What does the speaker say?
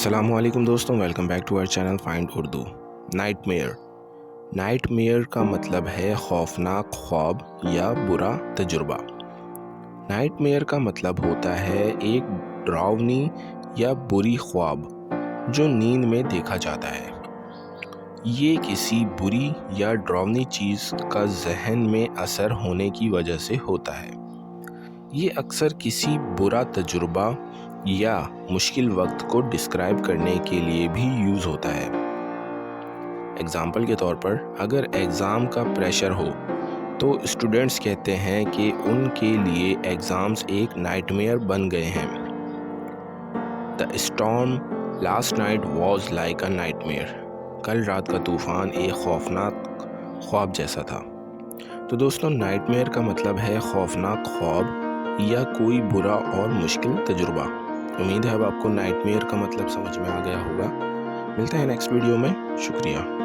السلام علیکم دوستوں، welcome back to our channel find Urdu. Nightmare. Nightmare کا مطلب ہے خوفناک خواب یا برا تجربہ۔ نائٹ میئر کا مطلب ہوتا ہے ایک ڈراؤنی یا بری خواب جو نیند میں دیکھا جاتا ہے۔ یہ کسی بری یا ڈراؤنی چیز کا ذہن میں اثر ہونے کی وجہ سے ہوتا ہے۔ یہ اکثر کسی برا تجربہ یا مشکل وقت کو ڈسکرائب کرنے کے لیے بھی یوز ہوتا ہے۔ اگزامپل کے طور پر، اگر ایگزام کا پریشر ہو تو اسٹوڈنٹس کہتے ہیں کہ ان کے لیے ایگزامز ایک نائٹ میئر بن گئے ہیں۔ The storm last night was like a nightmare۔ کل رات کا طوفان ایک خوفناک خواب جیسا تھا۔ تو دوستوں، نائٹ میئر کا مطلب ہے خوفناک خواب یا کوئی برا اور مشکل تجربہ۔ امید ہے اب آپ کو نائٹ میئر کا مطلب سمجھ میں آ گیا ہوگا۔ ملتے ہیں نیکسٹ ویڈیو میں۔ شکریہ۔